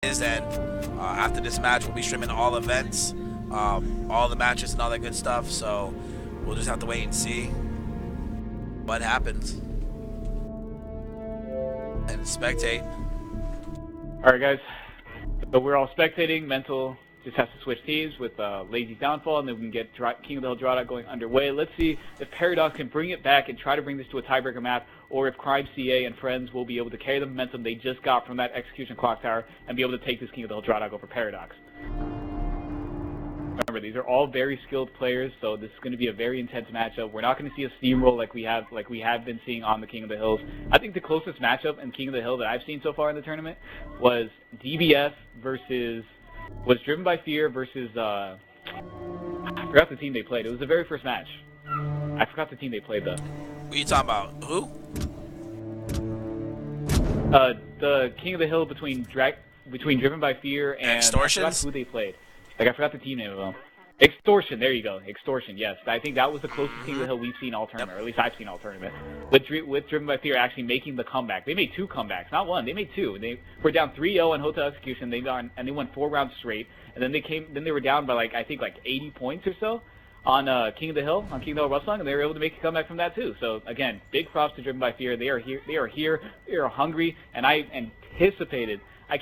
is, and after this match, we'll be streaming all events, all the matches and all that good stuff. So we'll just have to wait and see what happens and spectate. All right, guys. So we're all spectating. Mental just has to switch teams with Lazy Downfall, and then we can get King of the Hill Drawdown going underway. Let's see if Paradox can bring it back and try to bring this to a tiebreaker map, or if Crime CA and friends will be able to carry the momentum they just got from that Execution Clock Tower and be able to take this King of the Hill Drawdown over Paradox. Remember, these are all very skilled players, so this is going to be a very intense matchup. We're not going to see a steamroll like we have been seeing on the King of the Hills. I think the closest matchup in King of the Hill that I've seen so far in the tournament was DBF was Driven by Fear versus I forgot the team they played. It was the very first match. I forgot the team they played though. What are you talking about? Who? The King of the Hill between Driven by Fear and Extortions? I forgot who they played. I forgot the team name of them. Extortion, there you go. Extortion, yes. I think that was the closest King of the Hill we've seen all tournament, or at least I've seen all tournament. With Driven by Fear actually making the comeback. They made 2 comebacks, not 1. They made 2. They were down 3-0 on Hotel Execution. They won 4 rounds straight, and then they were down by I think 80 points or so on King of the Hill, Wrestling, and they were able to make a comeback from that too. So again, big props to Driven by Fear. They are here. They are hungry, and I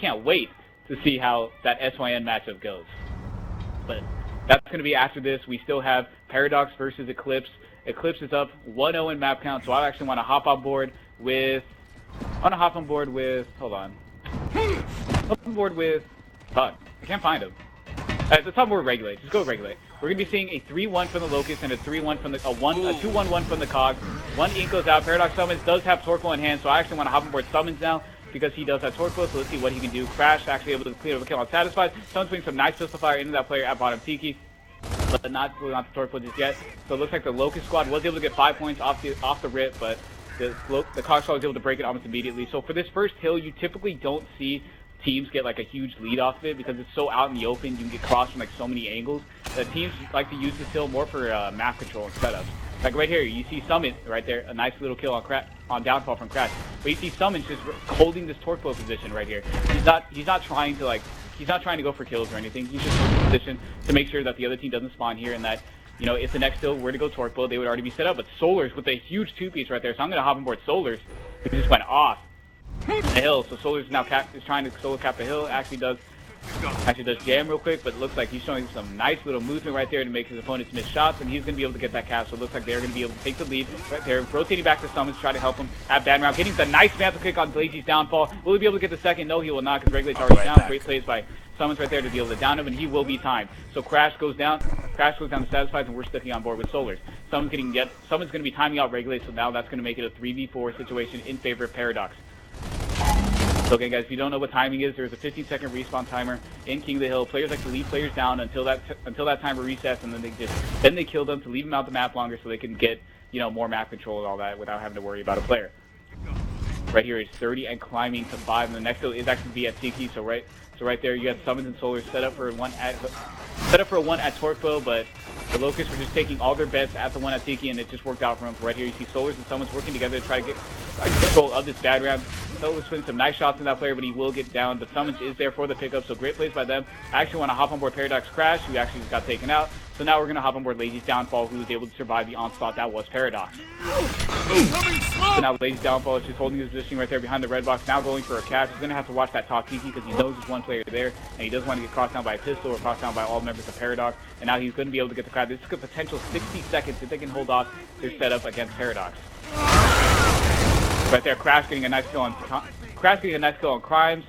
can't wait to see how that SYN matchup goes. But that's going to be after this. We still have Paradox versus Eclipse. Eclipse is up 1-0 in map count, so I actually want to hop on board with... Hold on. Hop on board with... Fuck. I can't find him. Alright, let's hop on board Regulate. Just go Regulate. We're going to be seeing a 3-1 from the Locust and a 3-1 from the... a 2-1-1 from the Cog. 1 ink goes out. Paradox Summons does have Torquil in hand, so I actually want to hop on board Summons now, because he does have Torquil, so let's see what he can do. Crash actually able to clear up a kill on Satisfied. Someone's putting some nice pistol fire into that player at bottom Tiki, but not really on the Torquil just yet. So it looks like the Locust squad was able to get 5 points off the rip, but the Cog squad was able to break it almost immediately. So for this first hill, you typically don't see teams get a huge lead off of it because it's so out in the open. You can get crossed from so many angles. The teams like to use this hill more for map control and setups. Like right here, you see Summon right there, a nice little kill on Downfall from Crash. But you see Summon just holding this Torquil position right here. He's not trying to go for kills or anything. He's just in position to make sure that the other team doesn't spawn here, and that, if the next hill were to go Torquil, they would already be set up. But Solars with a huge 2-piece right there, so I'm gonna hop on board Solars. He just went off the hill, so Solars now is trying to solo cap the hill. Actually does jam real quick, but it looks like he's showing some nice little movement right there to make his opponents miss shots, and he's going to be able to get that cap. So it looks like they're going to be able to take the lead right there. Rotating back to Summons, try to help him at bad round. Getting the nice mantle kick on Lazy's Downfall. Will he be able to get the second? No, he will not, because Regulate's already down. Great plays by Summons right there to be able to down him, and he will be timed. So Crash goes down to Satisfied, and we're sticking on board with Solars. Summons going to be timing out Regulate, so now that's going to make it a 3v4 situation in favor of Paradox. So again, guys, if you don't know what timing is, there's a 15-second respawn timer in King of the Hill. Players like to leave players down until that timer resets, and then they kill them to leave them out the map longer so they can get more map control and all that without having to worry about a player. Right here is 30 and climbing to 5, and the next hill is actually be at Tiki. So right there, you have Summons and Solars set up for a 1 at Torquil, but the Locusts were just taking all their bets at the 1 at Tiki, and it just worked out for them. Right here, you see Solars and Summons working together to try to get control of this bad round. Solars putting some nice shots in that player, but he will get down. But Summons is there for the pickup, so great plays by them. I actually want to hop on board Paradox Crash, who actually just got taken out. So now we're going to hop on board Lazy's Downfall, who was able to survive the onslaught that was Paradox. So now Lazy's Downfall is just holding his position right there behind the red box, now going for a catch. He's going to have to watch that top Tiki because he knows there's one player there, and he doesn't want to get crossed down by a pistol or crossed down by all members of Paradox. And now he's going to be able to get the crowd. This is a potential 60 seconds if they can hold off their setup against Paradox. Right there, Crash getting a nice kill on Crimes.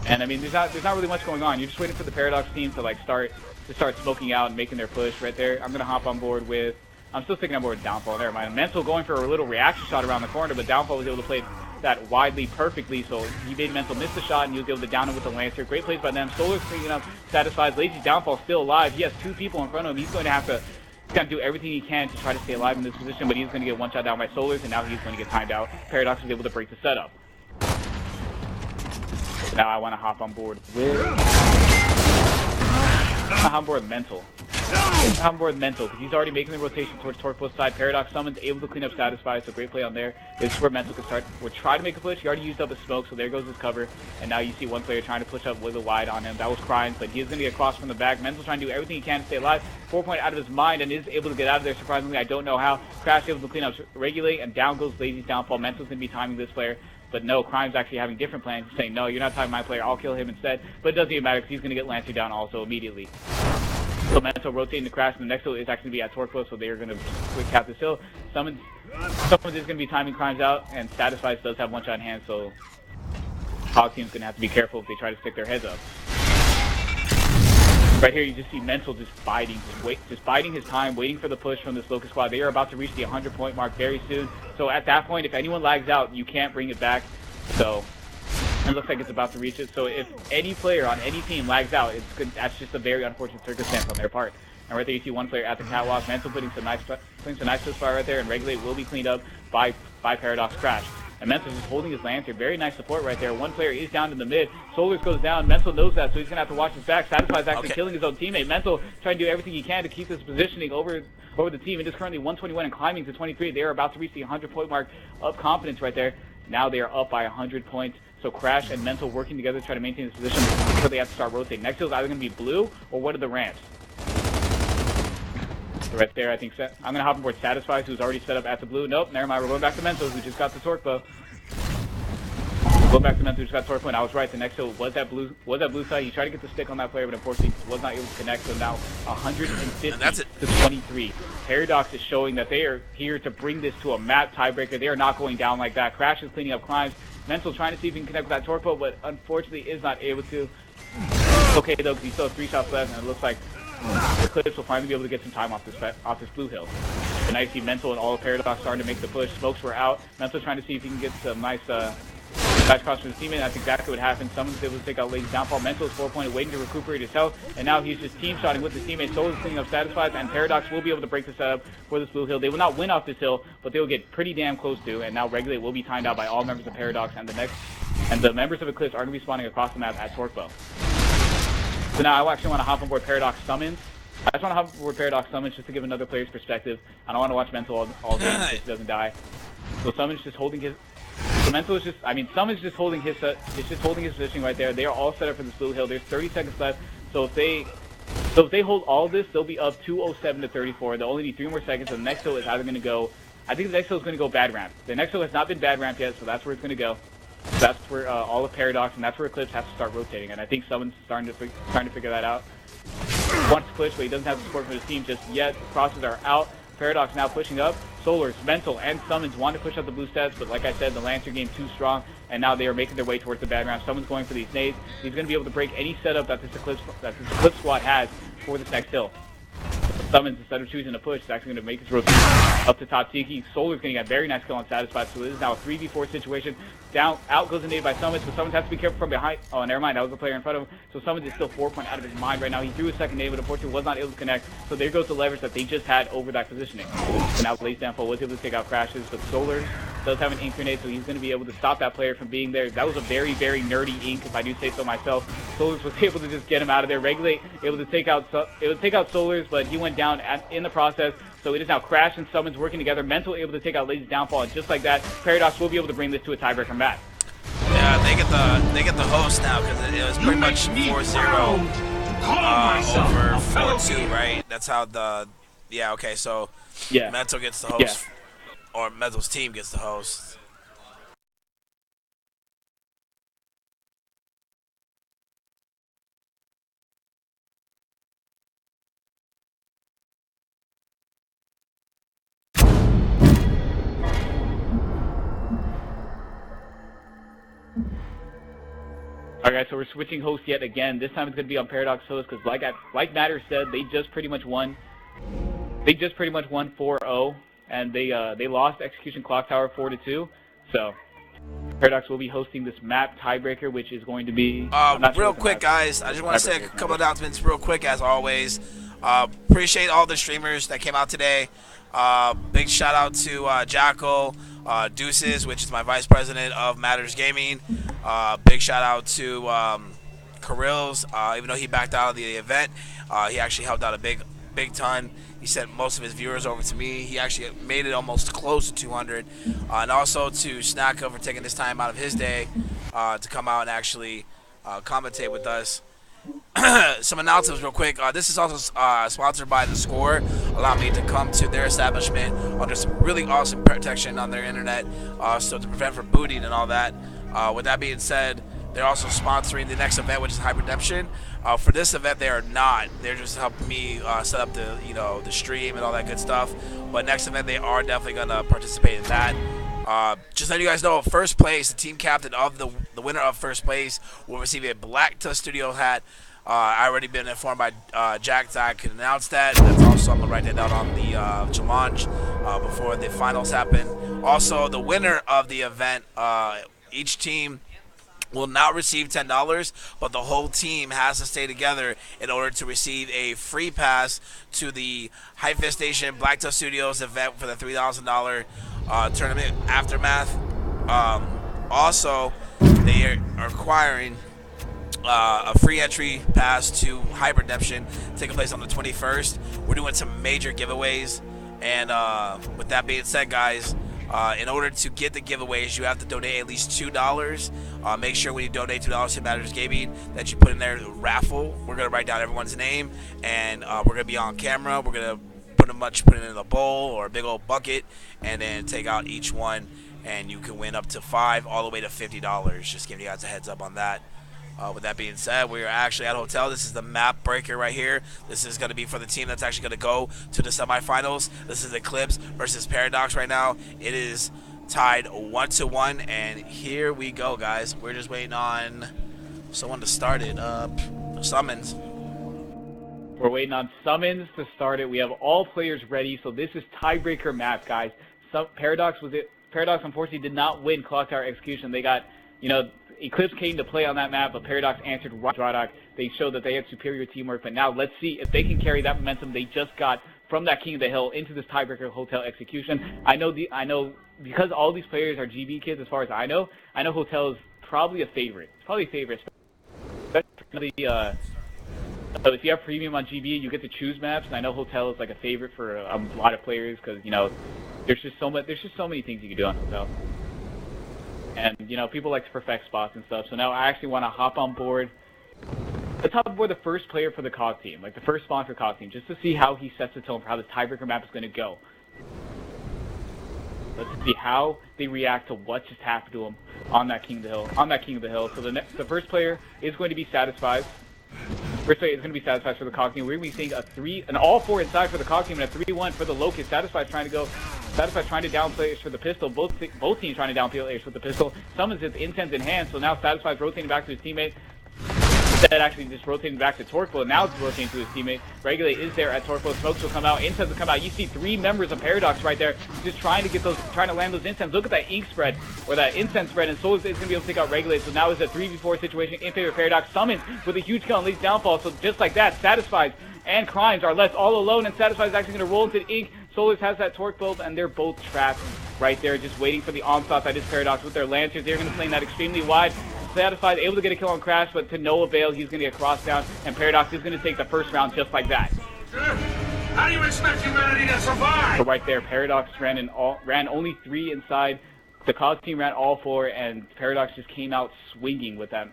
And I mean, there's not really much going on. You're just waiting for the Paradox team to start smoking out and making their push right there. I'm gonna hop on board with. I'm still sticking on board with Downfall. Never mind. Mental going for a little reaction shot around the corner, but Downfall was able to play that widely perfectly, so he made Mental miss the shot, and he was able to down him with the Lancer. Great plays by them. Solar's cleaning up, Satisfies. Lazy's Downfall still alive. He has 2 people in front of him. He's going to have to do everything he can to try to stay alive in this position, but he's going to get one shot down by Solars, and now he's going to get timed out. Paradox was able to break the setup. Now I want to hop on board with Mental. I'm on board with Mental, because he's already making the rotation towards Torquil's side. Paradox Summons able to clean up Satisfy, so great play on there. This is where Mental can start. We're trying to make a push. He already used up his smoke, so there goes his cover. And now you see one player trying to push up Wiggle wide on him. That was Crimes, but he is going to get crossed from the back. Mental trying to do everything he can to stay alive. 4-point out of his mind and is able to get out of there, surprisingly. I don't know how. Crash able to clean up Regulate, and down goes Lazy's downfall. Mental's going to be timing this player. But no, Crime's actually having different plans, saying, no, you're not timing my player, I'll kill him instead. But it doesn't even matter, because he's going to get Lancer down also immediately. So Mental rotating the Crash, and the next hill is actually going to be at Torquil, so they're going to quick cap this hill. Summons is going to be timing Crimes out, and Satisfies does have one shot in hand, so Hog Team's going to have to be careful if they try to stick their heads up. Right here, you just see Mental just biding his time, waiting for the push from this Locust squad. They are about to reach the 100-point mark very soon. So at that point, if anyone lags out, you can't bring it back. So it looks like it's about to reach it. So if any player on any team lags out, it's good. That's just a very unfortunate circumstance on their part. And right there, you see one player at the catwalk. Mental putting some nice fire right there, and Regulate will be cleaned up by Paradox Crash. And Mental just holding his Lancer. Very nice support right there. One player is down in the mid. Solars goes down. Mental knows that, so he's going to have to watch his back. Satisfy's actually killing his own teammate. Mental trying to do everything he can to keep his positioning over the team. It is currently 121 and climbing to 23. They are about to reach the 100-point mark of confidence right there. Now they are up by 100 points. So Crash and Mental working together to try to maintain this position until they have to start rotating. Next hill is either going to be blue or one of the ramps. So right there, I think I'm going to hop on board Satisfies, who's already set up at the blue. Nope, never mind. We're going back to Mental, who just got the Torque Bow. Going back to Mental, who just got Torque Bow. I was right. The next hill was that blue side. He tried to get the stick on that player, but unfortunately was not able to connect. So now 150 to 23. Paradox is showing that they are here to bring this to a map tiebreaker. They are not going down like that. Crash is cleaning up Crimes. Mental trying to see if he can connect with that Torque Bow, but unfortunately is not able to. Okay though, because he still has 3 shots left, and it looks like the Clips will finally be able to get some time off this blue hill. And now you see Mental and all of Paradox starting to make the push. Smokes were out. Mental trying to see if he can get some nice cross from his teammate. That's exactly what happened. Someone's able to take out Lady's downfall. Mental is 4-pointed, waiting to recuperate his health, and now he's just team shotting with his teammate. Soul is cleaning up Satisfied, and Paradox will be able to break the setup for this blue hill. They will not win off this hill, but they will get pretty damn close to. And now Regulate will be timed out by all members of Paradox, and the members of Eclipse are going to be spawning across the map at Torque Bow. So now I actually want to hop on board Paradox Summons. I just want to hop on board Paradox Summons just to give another player's perspective. I don't want to watch Mental all game so he doesn't die. So Summons just holding his. So Mental is just. Summons just holding his. It's just holding his positioning right there. They are all set up for this blue hill. There's 30 seconds left. So if they hold all this, they'll be up 207 to 34. They'll only need 3 more seconds. And the next hill is either going to go. I think the next hill is going to go bad ramp. The next hill has not been bad ramp yet, so that's where it's going to go. So that's where all of Paradox and that's where Eclipse has to start rotating. And I think Summons starting to figure that out. Wants to push, but he doesn't have the support from his team just yet. Crosses are out. Paradox now pushing up. Solars, Mental, and Summons want to push up the blue stats, but like I said, the Lancer game too strong, and now they are making their way towards the bad ramp. Summons going for these nades. He's going to be able to break any setup that this Eclipse squad has for this next hill. Summons, instead of choosing to push, is actually going to make his rotation up to top Tiki. Solar's going to get a very nice kill on Satisfied, so this is now a 3v4 situation. Out goes the nade by Summons, but Summons has to be careful from behind. Oh, never mind, that was the player in front of him. So Summons is still 4-point out of his mind right now. He threw his second nade, but unfortunately was not able to connect. So there goes the leverage that they just had over that positioning. So now Blaze Downfall was able to take out Crashes, but Solar does have an ink grenade, so he's going to be able to stop that player from being there. That was a very, very nerdy ink, if I do say so myself. Solars was able to just get him out of there. Regulate, able to take out Solars, but he went down in the process. So it is now Crash and Summons working together. Mental able to take out Lazy's downfall, and just like that, Paradox will be able to bring this to a tiebreaker match. Yeah, they get the host now because it was pretty much 4-0 over 4-2, right? That's how okay. So yeah, Mental gets the host, or Mental's team gets the host. Alright, so we're switching hosts yet again. This time it's going to be on Paradox host because, like Madderz said, they just pretty much won. They just pretty much won 4-0, and they lost Execution Clock Tower 4-2. So Paradox will be hosting this map tiebreaker, which is going to be real quick, guys. I just want to say a couple announcements real quick, as always. Appreciate all the streamers that came out today. Big shout out to Jackal, Deuces, which is my vice president of Madderz Gaming. Big shout out to Karils, even though he backed out of the event, he actually helped out a big ton. He sent most of his viewers over to me. He actually made it almost close to 200. And also to Snacka for taking this time out of his day to come out and actually commentate with us. Some announcements real quick. This is also sponsored by The Score. Allow me to come to their establishment under some really awesome protection on their internet, so to prevent from booting and all that. With that being said, they're also sponsoring the next event, which is Hyper Redemption. For this event, they are not. They're just helping me set up the stream and all that good stuff. But next event, they are definitely gonna participate in that. Just letting you guys know, first place, the team captain of the winner of first place will receive a Black Tusk Studio hat. I already been informed by Jack that I can announce that. That's also, I'm gonna write that down on the challenge before the finals happen. Also, the winner of the event, each team will not receive $10, but the whole team has to stay together in order to receive a free pass to the Hyphen Black Tusk Studios event for the $3,000 tournament aftermath. Also, they are acquiring a free entry pass to Hyper Redemption taking place on the 21st. We're doing some major giveaways, and with that being said, guys, in order to get the giveaways, you have to donate at least $2. Make sure when you donate $2 to Madderz Gaming that you put in there the raffle. We're gonna write down everyone's name, and we're gonna be on camera. We're gonna put it in a bowl or a big old bucket, and then take out each one, and you can win up to $5 all the way to $50. Just giving you guys a heads up on that. With that being said, we are actually at a hotel. This is the map breaker right here. This is going to be for the team that's actually going to go to the semifinals. This is Eclipse versus Paradox right now. It is tied 1-1, and here we go, guys. We're just waiting on someone to start it. Summons. We're waiting on Summons to start it. We have all players ready, so this is tiebreaker map, guys. Paradox unfortunately did not win Clock Tower Execution. They got, Eclipse came to play on that map, but Paradox answered Drawdock. They showed that they had superior teamwork, but now let's see if they can carry that momentum they just got from that King of the Hill into this tiebreaker Hotel Execution. I know because all these players are GB kids, as far as I know Hotel is probably a favorite. It's probably a favorite. Especially so if you have premium on GB, you get to choose maps, and I know Hotel is like a favorite for a lot of players because there's just so many things you can do on Hotel. And, people like to perfect spots and stuff. So now I actually want to hop on board. Let's hop on board the first player for the COG team, like the first spawn for COG team, just to see how he sets the tone for how this tiebreaker map is going to go. Let's see how they react to what just happened to him on that King of the Hill. So the first player is going to be Satisfied. First player is going to be Satisfied for the COG team. We're going to be seeing an all-4 inside for the COG team and a 3-1 for the Locust. Satisfied trying to down players for the pistol. Both teams trying to down players for the pistol. Summons his incense in hand, so now Satisfied's rotating back to his teammate. Instead, actually just rotating back to Torquil. Now it's rotating to his teammate. Regulate is there at Torquil. Smokes will come out. Incense will come out. You see 3 members of Paradox right there, just trying to land those incense. Look at that ink spread, or that incense spread, and Soul is going to be able to take out Regulate. So now it's a 3v4 situation in favor of Paradox. Summons with a huge kill on Lee's downfall. So just like that, Satisfied and Crimes are left all alone, and Satisfied is actually going to roll into the ink. Solars has that torque build, and they're both trapped right there, just waiting for the onslaught that is Paradox with their Lancers. They're going to play that extremely wide. Satisfied, able to get a kill on Crash, but to no avail. He's going to get crossed down, and Paradox is going to take the first round just like that. How do you expect humanity to survive? So right there, Paradox ran only 3 inside. The COG team ran all 4, and Paradox just came out swinging with that.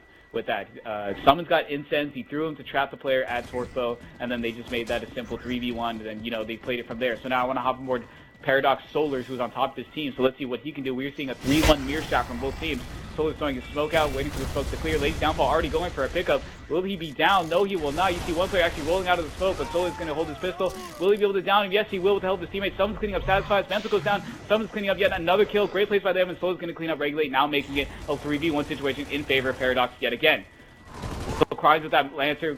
Summons got incense. He threw him to trap the player at Torquil, and then they just made that a simple 3v1, and then they played it from there. So now I want to hop on board Paradox Solars, who's on top of his team. So let's see what he can do. We're seeing a 3-1 mirror shot from both teams. Solar's throwing his smoke out, waiting for the smoke to clear. Late's downfall already going for a pickup. Will he be down? No, he will not. You see one player actually rolling out of the smoke, but Solar's going to hold his pistol. Will he be able to down him? Yes, he will with the help of his teammates. Someone's cleaning up Satisfied. Spencer goes down. Someone's cleaning up yet another kill. Great place by them, and Solar's going to clean up Regulate, now making it a 3v1 situation in favor of Paradox yet again. So Crimes with that Lancer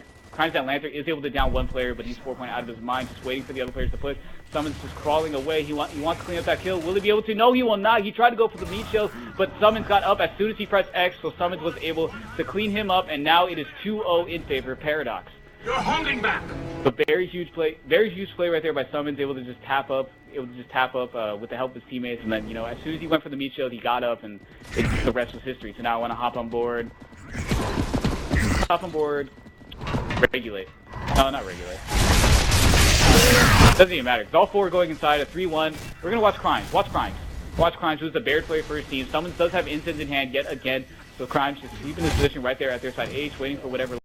is able to down one player, but he's 4 points out of his mind, just waiting for the other players to push. Summons just crawling away. He wants to clean up that kill. Will he be able to? No, he will not. He tried to go for the meat shield, but Summons got up as soon as he pressed X, so Summons was able to clean him up, and now it is 2-0 in favor of Paradox. You're holding back. So very huge play right there by Summons, able to just tap up with the help of his teammates, and then as soon as he went for the meat shield, he got up, and the rest was history. So now I want to hop on board. Regulate. No, not Regulate. Doesn't even matter. 'Cause all four are going inside a 3-1. We're gonna watch Crimes. Watch Crimes. Watch Crimes, who's the Bears player for his team. Someone does have incense in hand yet again. So Crimes just keeping his position right there at their side H, waiting for whatever